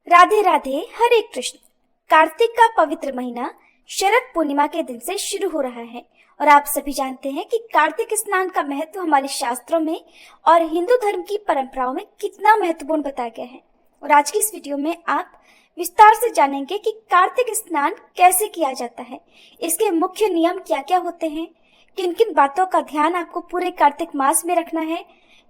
राधे राधे, हरे कृष्ण। कार्तिक का पवित्र महीना शरद पूर्णिमा के दिन से शुरू हो रहा है और आप सभी जानते हैं कि कार्तिक स्नान का महत्व हमारे शास्त्रों में और हिंदू धर्म की परंपराओं में कितना महत्वपूर्ण बताया गया है। और आज की इस वीडियो में आप विस्तार से जानेंगे कि कार्तिक स्नान कैसे किया जाता है, इसके मुख्य नियम क्या क्या होते हैं, किन किन बातों का ध्यान आपको पूरे कार्तिक मास में रखना है,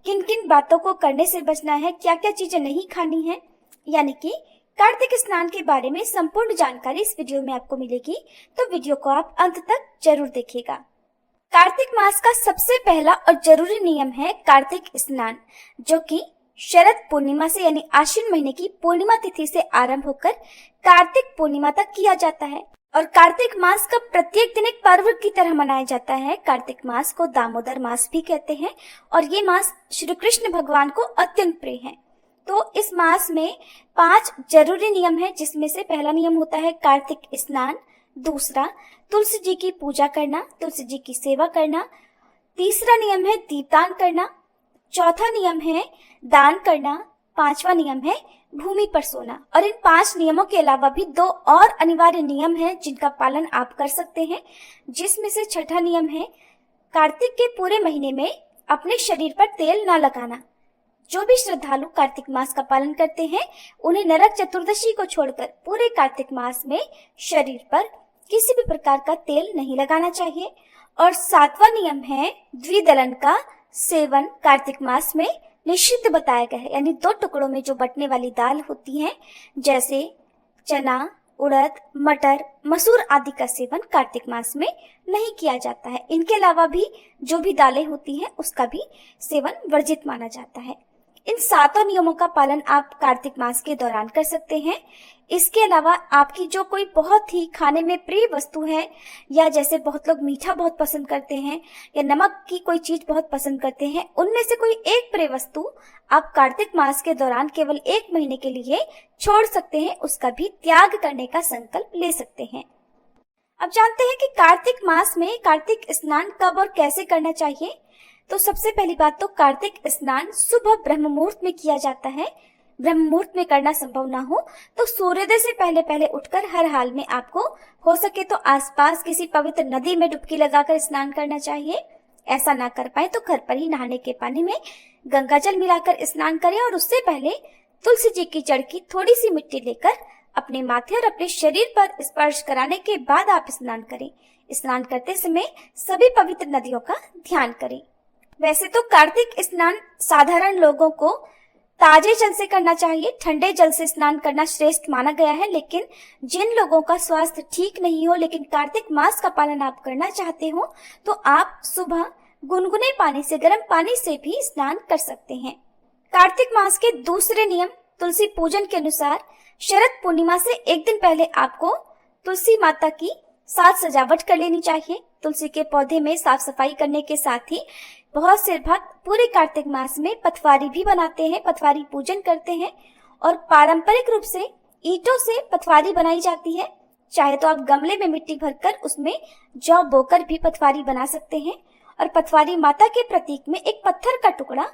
किन किन बातों को करने से बचना है, क्या क्या चीजें नहीं खानी है। यानी कि कार्तिक स्नान के बारे में संपूर्ण जानकारी इस वीडियो में आपको मिलेगी, तो वीडियो को आप अंत तक जरूर देखिएगा। कार्तिक मास का सबसे पहला और जरूरी नियम है कार्तिक स्नान, जो कि शरद पूर्णिमा से यानी आश्विन महीने की पूर्णिमा तिथि से आरंभ होकर कार्तिक पूर्णिमा तक किया जाता है। और कार्तिक मास का प्रत्येक दिन एक पर्व की तरह मनाया जाता है। कार्तिक मास को दामोदर मास भी कहते हैं और ये मास श्री कृष्ण भगवान को अत्यंत प्रिय है। तो इस मास में 5 जरूरी नियम है, जिसमें से पहला नियम होता है कार्तिक स्नान, दूसरा तुलसी जी की पूजा करना, तुलसी जी की सेवा करना, तीसरा नियम है दीपदान करना, चौथा नियम है दान करना, पांचवा नियम है भूमि पर सोना। और इन 5 नियमों के अलावा भी 2 और अनिवार्य नियम हैं जिनका पालन आप कर सकते हैं, जिसमें से छठा नियम है कार्तिक के पूरे महीने में अपने शरीर पर तेल न लगाना। जो भी श्रद्धालु कार्तिक मास का पालन करते हैं उन्हें नरक चतुर्दशी को छोड़कर पूरे कार्तिक मास में शरीर पर किसी भी प्रकार का तेल नहीं लगाना चाहिए। और 7वां नियम है द्विदलन का सेवन कार्तिक मास में निषिद्ध बताया गया है, यानी 2 टुकड़ों में जो बटने वाली दाल होती है, जैसे चना, उड़द, मटर, मसूर आदि का सेवन कार्तिक मास में नहीं किया जाता है। इनके अलावा भी जो भी दालें होती हैं उसका भी सेवन वर्जित माना जाता है। इन 7 नियमों का पालन आप कार्तिक मास के दौरान कर सकते हैं। इसके अलावा आपकी जो कोई बहुत ही खाने में प्रिय वस्तु है, या जैसे बहुत लोग मीठा बहुत पसंद करते हैं या नमक की कोई चीज बहुत पसंद करते हैं, उनमें से कोई एक प्रिय वस्तु आप कार्तिक मास के दौरान केवल 1 महीने के लिए छोड़ सकते हैं, उसका भी त्याग करने का संकल्प ले सकते हैं। अब जानते हैं कि कार्तिक मास में कार्तिक स्नान कब और कैसे करना चाहिए। तो सबसे पहली बात तो कार्तिक स्नान सुबह ब्रह्म मुहूर्त में किया जाता है। ब्रह्म मुहूर्त में करना संभव ना हो तो सूर्योदय से पहले पहले उठकर हर हाल में आपको हो सके तो आसपास किसी पवित्र नदी में डुबकी लगाकर स्नान करना चाहिए। ऐसा ना कर पाए तो घर पर ही नहाने के पानी में गंगा जल मिलाकर स्नान करें और उससे पहले तुलसी जी की जड़ की थोड़ी सी मिट्टी लेकर अपने माथे और अपने शरीर पर स्पर्श कराने के बाद आप स्नान करें। स्नान करते समय सभी पवित्र नदियों का ध्यान करें। वैसे तो कार्तिक स्नान साधारण लोगों को ताजे जल से करना चाहिए, ठंडे जल से स्नान करना श्रेष्ठ माना गया है। लेकिन जिन लोगों का स्वास्थ्य ठीक नहीं हो लेकिन कार्तिक मास का पालन आप करना चाहते हो, तो आप सुबह गुनगुने पानी से, गर्म पानी से भी स्नान कर सकते हैं। कार्तिक मास के दूसरे नियम तुलसी पूजन के अनुसार शरद पूर्णिमा से एक दिन पहले आपको तुलसी माता की साज सजावट कर लेनी चाहिए। तुलसी के पौधे में साफ सफाई करने के साथ ही बहुत से भक्त पूरे कार्तिक मास में पटवारी भी बनाते हैं, पटवारी पूजन करते हैं। और पारंपरिक रूप से ईंटों से पटवारी बनाई जाती है। चाहे तो आप गमले में मिट्टी भरकर उसमें जौ बोकर भी पटवारी बना सकते हैं। और पटवारी माता के प्रतीक में एक पत्थर का टुकड़ा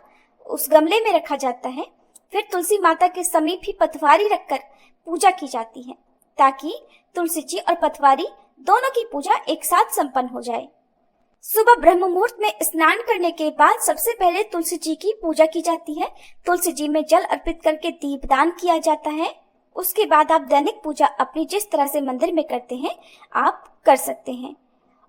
उस गमले में रखा जाता है। फिर तुलसी माता के समीप ही पटवारी रखकर पूजा की जाती है, ताकि तुलसी जी और पटवारी दोनों की पूजा एक साथ संपन्न हो जाए। सुबह ब्रह्म मुहूर्त में स्नान करने के बाद सबसे पहले तुलसी जी की पूजा की जाती है। तुलसी जी में जल अर्पित करके दीपदान किया जाता है। उसके बाद आप दैनिक पूजा अपनी जिस तरह से मंदिर में करते हैं आप कर सकते हैं।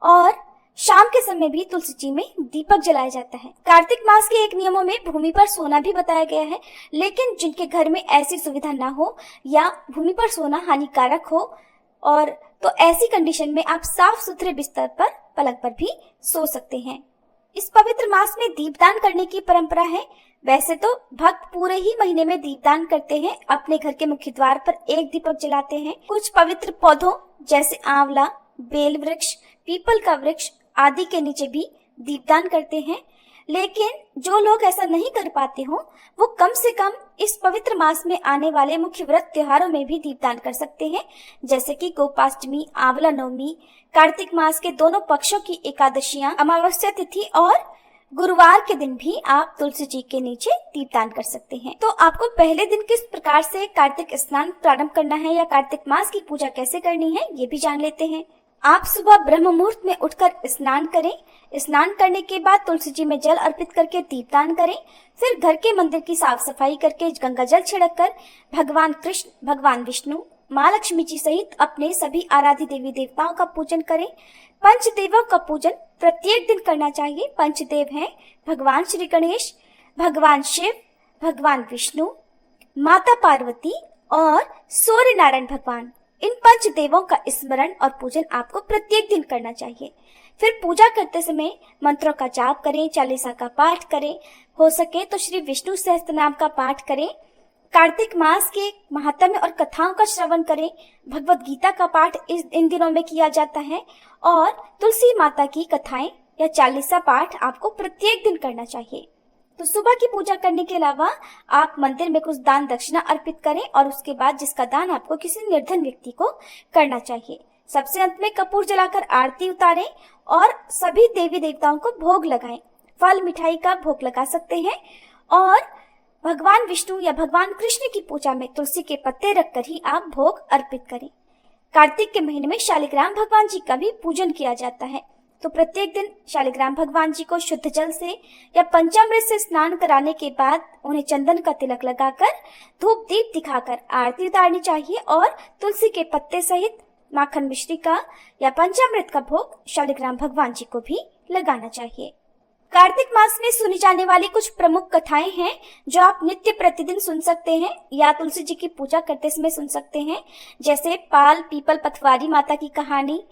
और शाम के समय भी तुलसी जी में दीपक जलाया जाता है। कार्तिक मास के एक नियमों में भूमि पर सोना भी बताया गया है, लेकिन जिनके घर में ऐसी सुविधा ना हो या भूमि पर सोना हानिकारक हो, और तो ऐसी कंडीशन में आप साफ सुथरे बिस्तर पर, पलंग पर भी सो सकते हैं। इस पवित्र मास में दीपदान करने की परंपरा है। वैसे तो भक्त पूरे ही महीने में दीपदान करते हैं, अपने घर के मुख्य द्वार पर एक दीपक जलाते हैं। कुछ पवित्र पौधों जैसे आंवला, बेल वृक्ष, पीपल का वृक्ष आदि के नीचे भी दीपदान करते हैं। लेकिन जो लोग ऐसा नहीं कर पाते हो, वो कम से कम इस पवित्र मास में आने वाले मुख्य व्रत त्योहारों में भी दीपदान कर सकते हैं, जैसे कि गोपाष्टमी, आंवला नवमी, कार्तिक मास के दोनों पक्षों की एकादशियां, अमावस्या तिथि और गुरुवार के दिन भी आप तुलसी जी के नीचे दीपदान कर सकते हैं। तो आपको पहले दिन किस प्रकार से कार्तिक स्नान प्रारंभ करना है या कार्तिक मास की पूजा कैसे करनी है, ये भी जान लेते हैं। आप सुबह ब्रह्म मुहूर्त में उठकर स्नान करें। स्नान करने के बाद तुलसी जी में जल अर्पित करके दीपदान करें। फिर घर के मंदिर की साफ सफाई करके गंगा जल छिड़ककर भगवान कृष्ण, भगवान विष्णु, माँ लक्ष्मी जी सहित अपने सभी आराध्य देवी देवताओं का पूजन करें। पंचदेवों का पूजन प्रत्येक दिन करना चाहिए। पंचदेव हैं भगवान श्री गणेश, भगवान शिव, भगवान विष्णु, माता पार्वती और सूर्य नारायण भगवान। इन पंच देवों का स्मरण और पूजन आपको प्रत्येक दिन करना चाहिए। फिर पूजा करते समय मंत्रों का जाप करें, चालीसा का पाठ करें, हो सके तो श्री विष्णु सहस्त्रनाम का पाठ करें। कार्तिक मास के महात्म्य और कथाओं का श्रवण करें। भगवत गीता का पाठ इन दिनों में किया जाता है और तुलसी माता की कथाएं या चालीसा पाठ आपको प्रत्येक दिन करना चाहिए। तो सुबह की पूजा करने के अलावा आप मंदिर में कुछ दान दक्षिणा अर्पित करें और उसके बाद जिसका दान आपको किसी निर्धन व्यक्ति को करना चाहिए। सबसे अंत में कपूर जलाकर आरती उतारें और सभी देवी देवताओं को भोग लगाएं। फल मिठाई का भोग लगा सकते हैं और भगवान विष्णु या भगवान कृष्ण की पूजा में तुलसी के पत्ते रखकर ही आप भोग अर्पित करें। कार्तिक के महीने में शालिग्राम भगवान जी का भी पूजन किया जाता है। तो प्रत्येक दिन शालिग्राम भगवान जी को शुद्ध जल से या पंचामृत से स्नान कराने के बाद उन्हें चंदन का तिलक लगाकर धूप दीप दिखाकर आरती उतारनी चाहिए और तुलसी के पत्ते सहित माखन मिश्री का या पंचामृत का भोग शालिग्राम भगवान जी को भी लगाना चाहिए। कार्तिक मास में सुनी जाने वाली कुछ प्रमुख कथाएं हैं जो आप नित्य प्रतिदिन सुन सकते हैं या तुलसी जी की पूजा करते समय सुन सकते हैं, जैसे पाल पीपल पथवारी माता की कहानी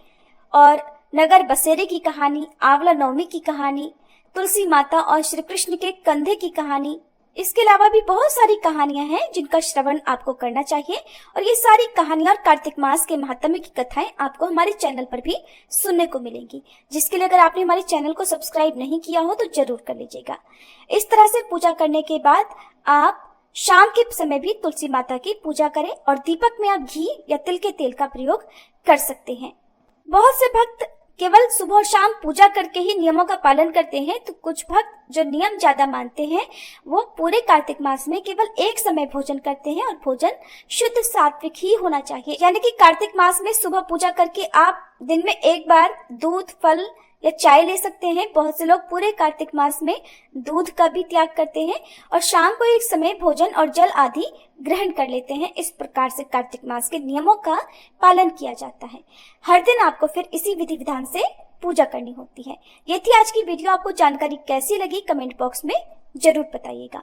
और नगर बसेरे की कहानी, आंवला नवमी की कहानी, तुलसी माता और श्री कृष्ण के कंधे की कहानी। इसके अलावा भी बहुत सारी कहानियां हैं जिनका श्रवण आपको करना चाहिए और ये सारी कहानियां और कार्तिक मास के महात्म्य की कथाएं आपको हमारे चैनल पर भी सुनने को मिलेंगी, जिसके लिए अगर आपने हमारे चैनल को सब्सक्राइब नहीं किया हो तो जरूर कर लीजिएगा। इस तरह से पूजा करने के बाद आप शाम के समय भी तुलसी माता की पूजा करें और दीपक में आप घी या तिल के तेल का प्रयोग कर सकते हैं। बहुत से भक्त केवल सुबह और शाम पूजा करके ही नियमों का पालन करते हैं, तो कुछ भक्त जो नियम ज्यादा मानते हैं वो पूरे कार्तिक मास में केवल एक समय भोजन करते हैं और भोजन शुद्ध सात्विक ही होना चाहिए। यानी कि कार्तिक मास में सुबह पूजा करके आप दिन में एक बार दूध, फल या चाय ले सकते हैं। बहुत से लोग पूरे कार्तिक मास में दूध का भी त्याग करते हैं और शाम को एक समय भोजन और जल आदि ग्रहण कर लेते हैं। इस प्रकार से कार्तिक मास के नियमों का पालन किया जाता है। हर दिन आपको फिर इसी विधि विधान से पूजा करनी होती है। ये थी आज की वीडियो। आपको जानकारी कैसी लगी कमेंट बॉक्स में जरूर बताइएगा।